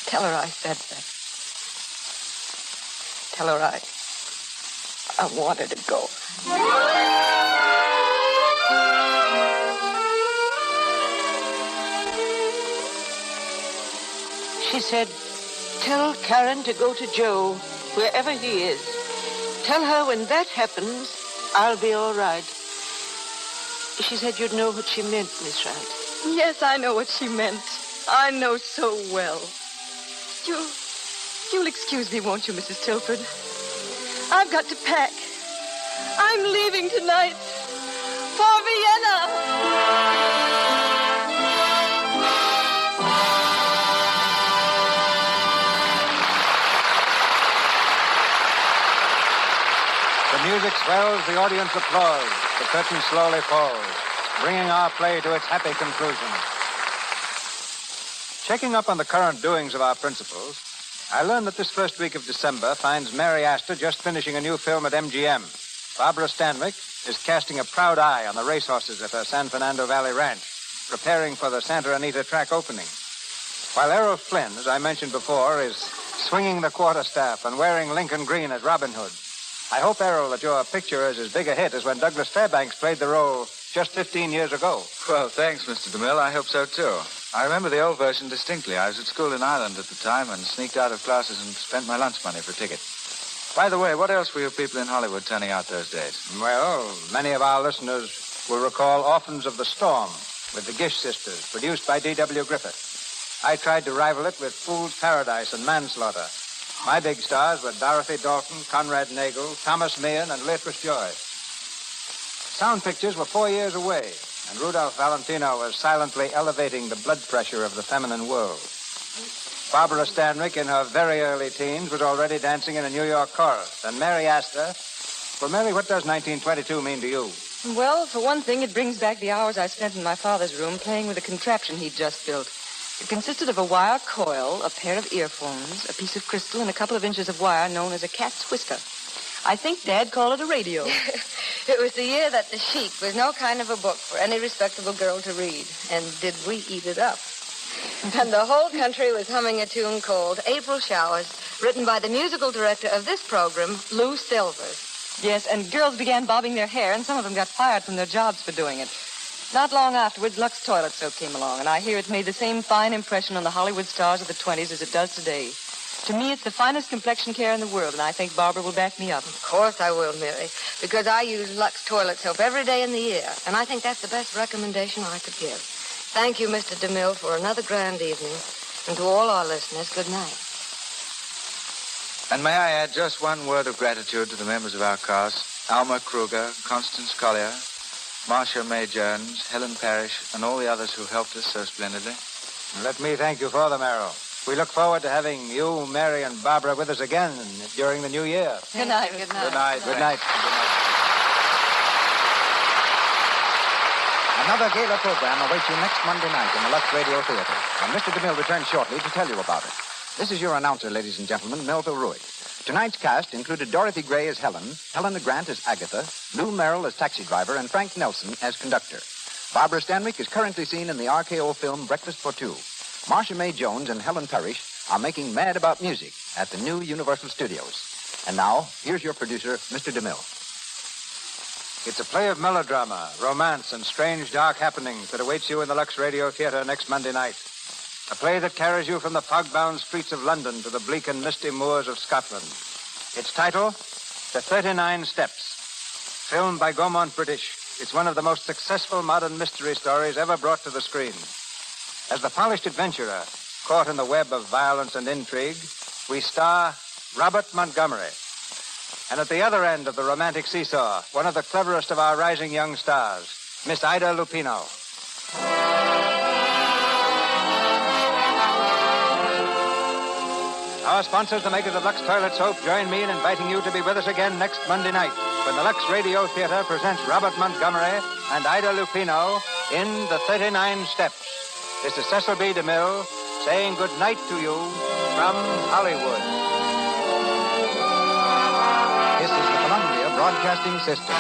Tell her I said that. Tell her I want her to go. She said, Tell Karen to go to Joe, wherever he is. Tell her when that happens, I'll be all right. She said you'd know what she meant, Miss Wright. Yes, I know what she meant. I know so well. You'll excuse me, won't you, Mrs. Tilford? I've got to pack. I'm leaving tonight for Vienna. The music swells, the audience applauds. The curtain slowly falls, bringing our play to its happy conclusion. Checking up on the current doings of our principals, I learned that this first week of December finds Mary Astor just finishing a new film at MGM. Barbara Stanwyck is casting a proud eye on the racehorses at her San Fernando Valley ranch, preparing for the Santa Anita track opening. While Errol Flynn, as I mentioned before, is swinging the quarterstaff and wearing Lincoln green as Robin Hood. I hope, Errol, that your picture is as big a hit as when Douglas Fairbanks played the role just 15 years ago. Well, thanks, Mr. DeMille. I hope so, too. I remember the old version distinctly. I was at school in Ireland at the time and sneaked out of classes and spent my lunch money for a ticket. By the way, what else were you people in Hollywood turning out those days? Well, many of our listeners will recall Orphans of the Storm with the Gish sisters, produced by D.W. Griffith. I tried to rival it with Fool's Paradise and Manslaughter. My big stars were Dorothy Dalton, Conrad Nagel, Thomas Meehan, and Leatrice Joy. Sound pictures were 4 years away, and Rudolph Valentino was silently elevating the blood pressure of the feminine world. Barbara Stanwyck, in her very early teens, was already dancing in a New York chorus. And Mary Astor... Well, Mary, what does 1922 mean to you? Well, for one thing, it brings back the hours I spent in my father's room playing with a contraption he'd just built. It consisted of a wire coil, a pair of earphones, a piece of crystal, and a couple of inches of wire known as a cat's whisker. I think Dad called it a radio. It was the year that The Sheik was no kind of a book for any respectable girl to read. And did we eat it up? And the whole country was humming a tune called April Showers, written by the musical director of this program, Lou Silvers. Yes, and girls began bobbing their hair, and some of them got fired from their jobs for doing it. Not long afterwards, Lux Toilet Soap came along, and I hear it made the same fine impression on the Hollywood stars of the 20s as it does today. To me, it's the finest complexion care in the world, and I think Barbara will back me up. Of course I will, Mary, because I use Lux Toilet Soap every day in the year, and I think that's the best recommendation I could give. Thank you, Mr. DeMille, for another grand evening, and to all our listeners, good night. And may I add just one word of gratitude to the members of our cast, Alma Kruger, Constance Collier, Marcia May Jones, Helen Parrish, and all the others who helped us so splendidly. Let me thank you for them, Errol. We look forward to having you, Mary, and Barbara with us again during the new year. Good night. Good night. Good night. Good night. Another gala program awaits you next Monday night in the Lux Radio Theater. And Mr. DeMille returns shortly to tell you about it. This is your announcer, ladies and gentlemen, Melville Ruick. Tonight's cast included Dorothy Gray as Helen, Helena Grant as Agatha, Lou Merrill as taxi driver, and Frank Nelson as conductor. Barbara Stanwyck is currently seen in the RKO film Breakfast for Two. Marcia May Jones and Helen Parrish are making Mad About Music at the new Universal Studios. And now, here's your producer, Mr. DeMille. It's a play of melodrama, romance, and strange, dark happenings that awaits you in the Lux Radio Theater next Monday night. A play that carries you from the fog-bound streets of London to the bleak and misty moors of Scotland. Its title, The 39 Steps. Filmed by Gaumont British, it's one of the most successful modern mystery stories ever brought to the screen. As the polished adventurer, caught in the web of violence and intrigue, we star Robert Montgomery. And at the other end of the romantic seesaw, one of the cleverest of our rising young stars, Miss Ida Lupino. Our sponsors, the makers of Lux Toilet Soap, join me in inviting you to be with us again next Monday night when the Lux Radio Theater presents Robert Montgomery and Ida Lupino in The 39 Steps. This is Cecil B. DeMille saying good night to you from Hollywood. This is the Columbia Broadcasting System.